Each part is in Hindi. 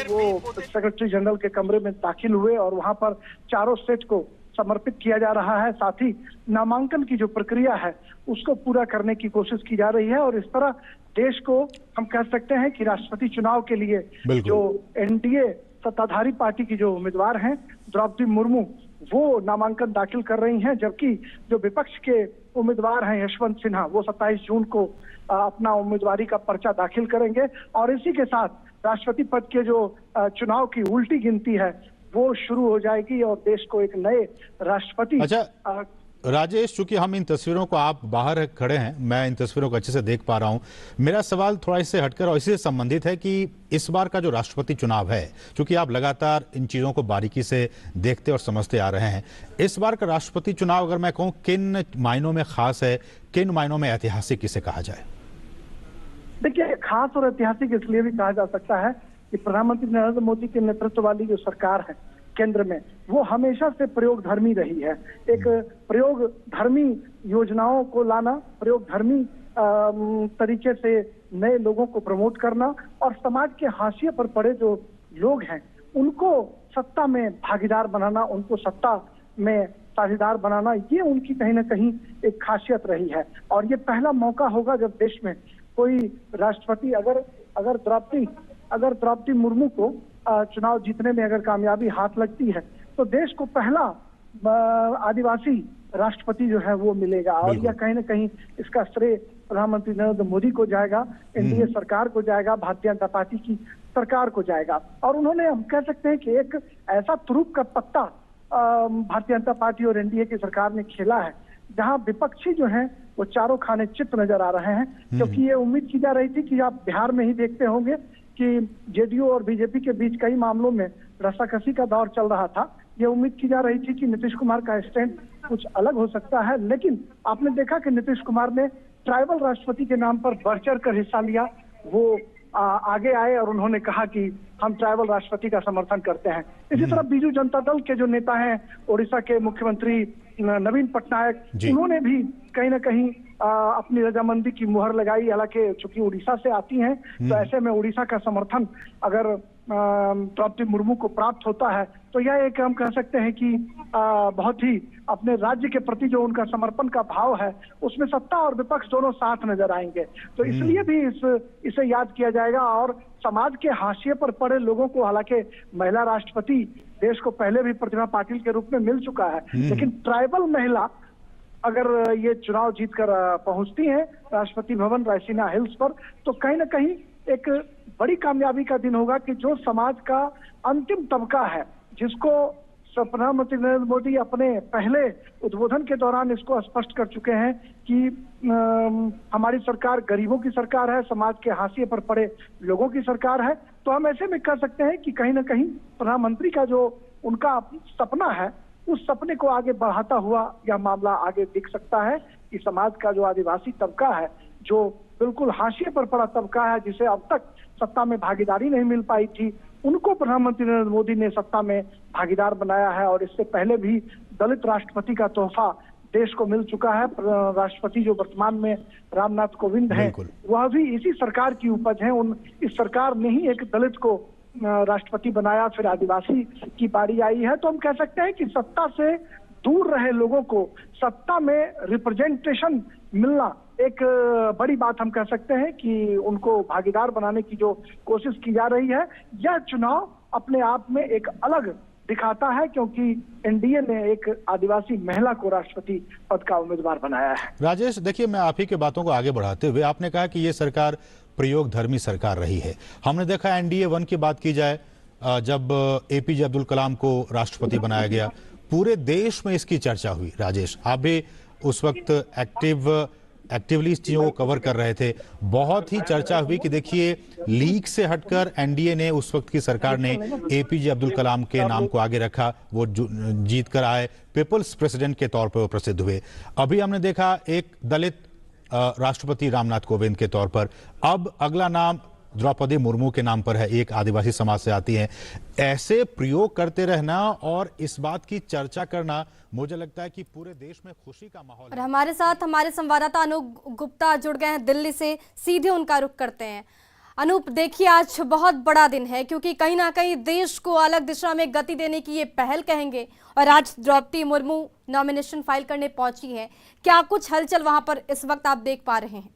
वो सेक्रेटरी जनरल के कमरे में दाखिल हुए और वहां पर चारों सेट को समर्पित किया जा रहा है। साथ ही नामांकन की जो प्रक्रिया है उसको पूरा करने की कोशिश की जा रही है और इस तरह देश को हम कह सकते हैं कि राष्ट्रपति चुनाव के लिए जो एनडीए सत्ताधारी पार्टी की जो उम्मीदवार हैं द्रौपदी मुर्मू वो नामांकन दाखिल कर रही हैं, जबकि जो विपक्ष के उम्मीदवार हैं यशवंत सिन्हा वो 27 जून को अपना उम्मीदवारी का पर्चा दाखिल करेंगे और इसी के साथ राष्ट्रपति पद के जो चुनाव की उल्टी गिनती है वो शुरू हो जाएगी और देश को एक नए राष्ट्रपति। अच्छा राजेश, चूंकि हम इन तस्वीरों को, आप बाहर खड़े हैं, मैं इन तस्वीरों को अच्छे से देख पा रहा हूं, मेरा सवाल थोड़ा इससे हटकर और इसी से संबंधित है कि इस बार का जो राष्ट्रपति चुनाव है, चूंकि आप लगातार इन चीजों को बारीकी से देखते और समझते आ रहे हैं, इस बार का राष्ट्रपति चुनाव अगर मैं कहूं किन मायनों में खास है, किन मायनों में ऐतिहासिक इसे कहा जाए? देखिए, खास और ऐतिहासिक इसलिए भी कहा जा सकता है कि प्रधानमंत्री नरेंद्र मोदी के नेतृत्व वाली जो सरकार है केंद्र में वो हमेशा से प्रयोग धर्मी रही है। एक प्रयोग धर्मी योजनाओं को लाना, प्रयोग धर्मी तरीके से नए लोगों को प्रमोट करना और समाज के हाशिए पर पड़े जो लोग हैं उनको सत्ता में भागीदार बनाना, उनको सत्ता में साझेदार बनाना, ये उनकी कहीं ना कहीं एक खासियत रही है। और ये पहला मौका होगा जब देश में कोई राष्ट्रपति अगर द्रौपदी मुर्मू को चुनाव जीतने में अगर कामयाबी हाथ लगती है तो देश को पहला आदिवासी राष्ट्रपति जो है वो मिलेगा और यह कहीं ना कहीं इसका श्रेय प्रधानमंत्री नरेंद्र मोदी को जाएगा, एनडीए सरकार को जाएगा, भारतीय जनता पार्टी की सरकार को जाएगा। और उन्होंने, हम कह सकते हैं कि एक ऐसा तुरुप का पत्ता भारतीय जनता पार्टी और एनडीए की सरकार ने खेला है जहां विपक्षी जो हैं वो चारों खाने चित नजर आ रहे हैं, क्योंकि ये उम्मीद की जा रही थी कि आप बिहार में ही देखते होंगे कि जेडीयू और बीजेपी के बीच कई मामलों में रस्साकसी का दौर चल रहा था। ये उम्मीद की जा रही थी कि नीतीश कुमार का स्टैंड कुछ अलग हो सकता है, लेकिन आपने देखा कि नीतीश कुमार ने ट्राइबल राष्ट्रपति के नाम पर बढ़ चढ़ कर हिस्सा लिया। वो आगे आए और उन्होंने कहा कि हम ट्राइबल राष्ट्रपति का समर्थन करते हैं। इसी तरह बीजू जनता दल के जो नेता हैं, ओडिशा के मुख्यमंत्री नवीन पटनायक, उन्होंने भी कहीं ना कहीं अपनी रजामंदी की मुहर लगाई। हालांकि चूंकि उड़ीसा से आती हैं तो ऐसे में उड़ीसा का समर्थन अगर द्रौपदी मुर्मू को प्राप्त होता है तो यह एक, हम कह सकते हैं कि बहुत ही अपने राज्य के प्रति जो उनका समर्पण का भाव है उसमें सत्ता और विपक्ष दोनों साथ नजर आएंगे। तो इसलिए भी इसे याद किया जाएगा और समाज के हाशिए पर पड़े लोगों को, हालांकि महिला राष्ट्रपति देश को पहले भी प्रतिभा पाटिल के रूप में मिल चुका है, लेकिन ट्राइबल महिला अगर ये चुनाव जीतकर पहुंचती हैं राष्ट्रपति भवन रायसीना हिल्स पर तो कहीं ना कहीं एक बड़ी कामयाबी का दिन होगा कि जो समाज का अंतिम तबका है, जिसको प्रधानमंत्री नरेंद्र मोदी अपने पहले उद्बोधन के दौरान इसको स्पष्ट कर चुके हैं कि हमारी सरकार गरीबों की सरकार है, समाज के हाशिए पर पड़े लोगों की सरकार है। तो हम ऐसे में कह सकते हैं कि कहीं ना कहीं प्रधानमंत्री का जो उनका सपना है उस सपने को आगे बढ़ाता हुआ यह मामला आगे दिख सकता है कि समाज का जो आदिवासी तबका है, जो बिल्कुल हाशिए पर पड़ा तबका है, जिसे अब तक सत्ता में भागीदारी नहीं मिल पाई थी, उनको प्रधानमंत्री नरेंद्र मोदी ने सत्ता में भागीदार बनाया है। और इससे पहले भी दलित राष्ट्रपति का तोहफा देश को मिल चुका है। राष्ट्रपति जो वर्तमान में रामनाथ कोविंद हैं वह भी इसी सरकार की उपज है। इस सरकार ने ही एक दलित को राष्ट्रपति बनाया, फिर आदिवासी की बारी आई है। तो हम कह सकते हैं कि सत्ता से दूर रहे लोगों को सत्ता में रिप्रेजेंटेशन मिलना एक बड़ी बात हम कह सकते हैं कि उनको भागीदार बनाने की जो कोशिश की जा रही है, यह चुनाव अपने आप में एक अलग दिखाता है, क्योंकि एनडीए ने एक आदिवासी महिला को राष्ट्रपति पद का उम्मीदवार बनाया है। राजेश, देखिए, मैं आप ही के बातों को आगे बढ़ाते हुए, आपने कहा कि ये सरकार प्रयोग धर्मी सरकार रही है। हमने देखा एनडीए 1 की बात की जाए, जब एपीजे अब्दुल कलाम को राष्ट्रपति बनाया गया, पूरे देश में इसकी चर्चा हुई। राजेश, आप भी उस वक्त एक्टिवली इस चीजों को कवर कर रहे थे। बहुत ही चर्चा हुई कि देखिए लीग से हटकर एनडीए ने, उस वक्त की सरकार ने एपीजे अब्दुल कलाम के नाम को आगे रखा, वो जीत कर आए, पीपल्स प्रेसिडेंट के तौर पर वो प्रसिद्ध हुए। अभी हमने देखा एक दलित राष्ट्रपति रामनाथ कोविंद के तौर पर, अब अगला नाम द्रौपदी मुर्मू के नाम पर है, एक आदिवासी समाज से आती हैं। ऐसे प्रयोग करते रहना और इस बात की चर्चा करना, मुझे लगता है कि पूरे देश में खुशी का माहौल है। और हमारे साथ हमारे संवाददाता अनूप गुप्ता जुड़ गए हैं दिल्ली से, सीधे उनका रुख करते हैं। अनूप, देखिए आज बहुत बड़ा दिन है क्योंकि कहीं ना कहीं देश को अलग दिशा में गति देने की ये पहल कहेंगे। और आज द्रौपदी मुर्मू नॉमिनेशन फाइल करने पहुंची हैं। क्या कुछ हलचल वहां पर इस वक्त आप देख पा रहे हैं?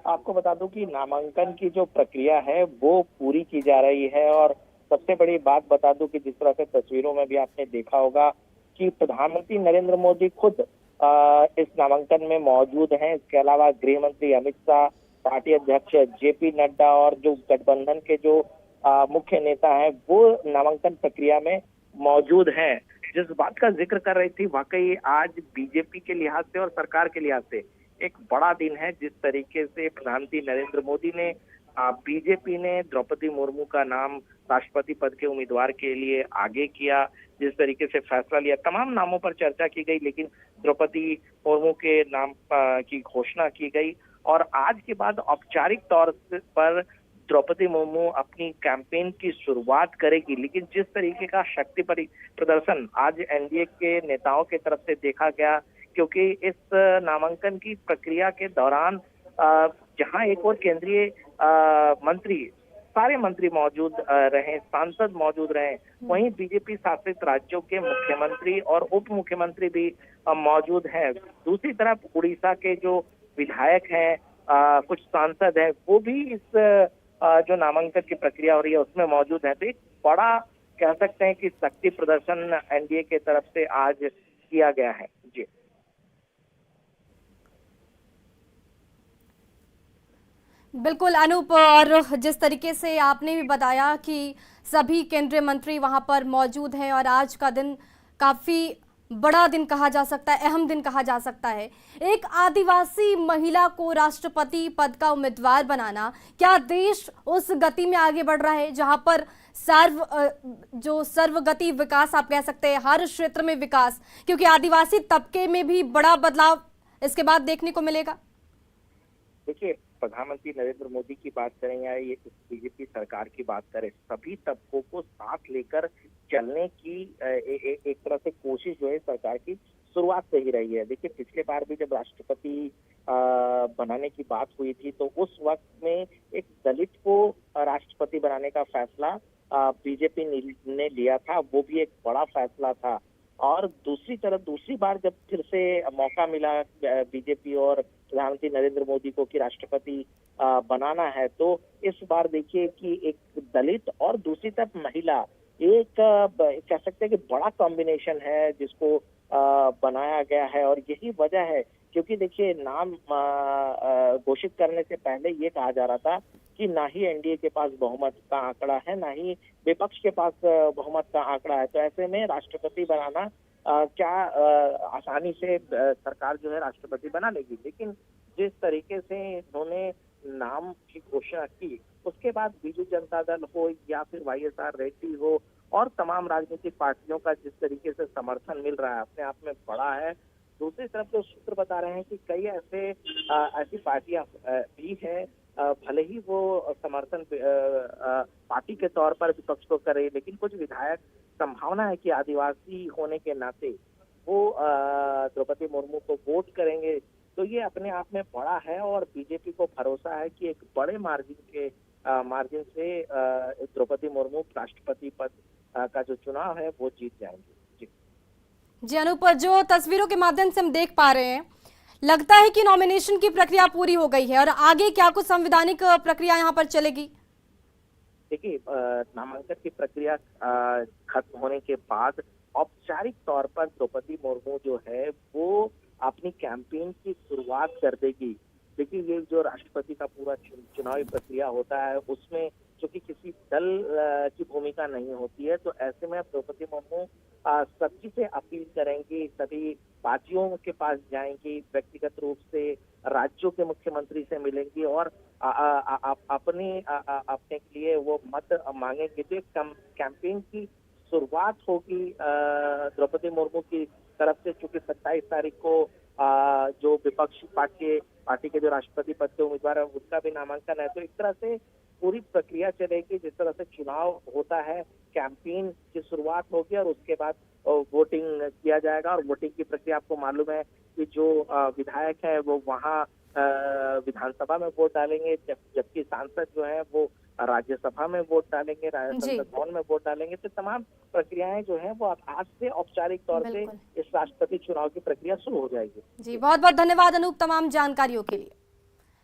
आपको बता दूं कि नामांकन की जो प्रक्रिया है वो पूरी की जा रही है। और सबसे बड़ी बात बता दूं कि जिस तरह से तस्वीरों में भी आपने देखा होगा कि प्रधानमंत्री नरेंद्र मोदी खुद इस नामांकन में मौजूद हैं। इसके अलावा गृह मंत्री अमित शाह, पार्टी अध्यक्ष जेपी नड्डा और जो गठबंधन के जो मुख्य नेता हैं वो नामांकन प्रक्रिया में मौजूद हैं। जिस बात का जिक्र कर रही थी, वाकई आज बीजेपी के लिहाज से और सरकार के लिहाज से एक बड़ा दिन है। जिस तरीके से प्रधानमंत्री नरेंद्र मोदी ने बीजेपी ने द्रौपदी मुर्मू का नाम राष्ट्रपति पद के उम्मीदवार के लिए आगे किया, जिस तरीके से फैसला लिया, तमाम नामों पर चर्चा की गई, लेकिन द्रौपदी मुर्मू के नाम की घोषणा की गई। और आज के बाद औपचारिक तौर पर द्रौपदी मुर्मू अपनी कैंपेन की शुरुआत करेगी। लेकिन जिस तरीके का शक्ति प्रदर्शन आज एनडीए के नेताओं की तरफ से देखा गया, क्योंकि इस नामांकन की प्रक्रिया के दौरान जहां एक और केंद्रीय मंत्री, सारे मंत्री मौजूद रहे, सांसद मौजूद रहे, वहीं बीजेपी शासित राज्यों के मुख्यमंत्री और उप मुख्यमंत्री भी मौजूद हैं। दूसरी तरफ उड़ीसा के जो विधायक हैं, कुछ सांसद हैं, वो भी इस जो नामांकन की प्रक्रिया हो रही है उसमें मौजूद है। तो एक बड़ा कह सकते हैं कि शक्ति प्रदर्शन एनडीए की तरफ से आज किया गया है। जी बिल्कुल अनूप, और जिस तरीके से आपने भी बताया कि सभी केंद्रीय मंत्री वहां पर मौजूद हैं और आज का दिन काफी बड़ा दिन कहा जा सकता है, अहम दिन कहा जा सकता है। एक आदिवासी महिला को राष्ट्रपति पद का उम्मीदवार बनाना, क्या देश उस गति में आगे बढ़ रहा है जहां पर सर्वगति विकास आप कह सकते हैं, हर क्षेत्र में विकास, क्योंकि आदिवासी तबके में भी बड़ा बदलाव इसके बाद देखने को मिलेगा? देखिए, प्रधानमंत्री नरेंद्र मोदी की बात करें या ये बीजेपी सरकार की बात करें, सभी तबकों को साथ लेकर चलने की एक तरह से कोशिश जो है सरकार की शुरुआत से ही रही है। देखिए, पिछले बार भी जब राष्ट्रपति बनाने की बात हुई थी तो उस वक्त में एक दलित को राष्ट्रपति बनाने का फैसला बीजेपी ने लिया था, वो भी एक बड़ा फैसला था। और दूसरी तरफ दूसरी बार जब फिर से मौका मिला बीजेपी और प्रधानमंत्री नरेंद्र मोदी को कि राष्ट्रपति बनाना है, तो इस बार देखिए कि एक दलित और दूसरी तरफ महिला, एक कह सकते हैं कि बड़ा कॉम्बिनेशन है जिसको बनाया गया है। और यही वजह है क्योंकि देखिए, नाम घोषित करने से पहले ये कहा जा रहा था कि ना ही एनडीए के पास बहुमत का आंकड़ा है, ना ही विपक्ष के पास बहुमत का आंकड़ा है। तो ऐसे में राष्ट्रपति बनाना क्या आसानी से सरकार जो है राष्ट्रपति बना लेगी। लेकिन जिस तरीके से इन्होंने नाम की घोषणा की, उसके बाद बीजू जनता दल हो या फिर वाईएसआर रेड्डी हो और तमाम राजनीतिक पार्टियों का जिस तरीके से समर्थन मिल रहा है, अपने आप में बड़ा है। दूसरी तरफ जो सूत्र बता रहे हैं कि कई ऐसी पार्टियां भी हैं, भले ही वो समर्थन पार्टी के तौर पर विपक्ष को करे, लेकिन कुछ विधायक संभावना है कि आदिवासी होने के नाते वो द्रौपदी मुर्मू को वोट करेंगे। तो ये अपने आप में बड़ा है और बीजेपी को भरोसा है कि एक बड़े मार्जिन से द्रौपदी मुर्मू राष्ट्रपति पद का जो चुनाव है वो जीत जाएंगे। जी अनूप, जो तस्वीरों के माध्यम से हम देख पा रहे हैं, लगता है कि नॉमिनेशन की प्रक्रिया पूरी हो गई है और आगे क्या कुछ संवैधानिक प्रक्रिया यहाँ पर चलेगी? देखिए, नामांकन की प्रक्रिया खत्म होने के बाद औपचारिक तौर पर द्रौपदी मुर्मू जो है वो अपनी कैंपेन की शुरुआत कर देगी। देखिए, ये जो राष्ट्रपति का पूरा चुनावी प्रक्रिया होता है उसमें चूंकि किसी दल की भूमिका नहीं होती है, तो ऐसे में द्रौपदी मुर्मू सभी से अपील करेंगी, सभी पार्टियों के पास जाएंगी, व्यक्तिगत रूप से राज्यों के मुख्यमंत्री से मिलेंगी और अपने लिए वो मत मांगेंगे। तो एक कैंपेन की शुरुआत होगी द्रौपदी मुर्मू की तरफ से, चूंकि 27 तारीख को जो विपक्षी पार्टी के जो राष्ट्रपति पद के उम्मीदवार है उसका भी नामांकन है। तो एक तरह से पूरी प्रक्रिया चलेगी। जिस तरह से चुनाव होता है, कैंपेन की शुरुआत होगी और उसके बाद वोटिंग किया जाएगा। और वोटिंग की प्रक्रिया आपको मालूम है कि जो विधायक है वो वहाँ विधानसभा में वोट डालेंगे, जबकि सांसद जो है वो राज्यसभा में वोट डालेंगे, संसद भवन में वोट डालेंगे। तो तमाम प्रक्रियाएं जो है वो आज से औपचारिक तौर पे इस राष्ट्रपति चुनाव की प्रक्रिया शुरू हो जाएगी। जी, बहुत बहुत धन्यवाद अनूप तमाम जानकारियों के लिए।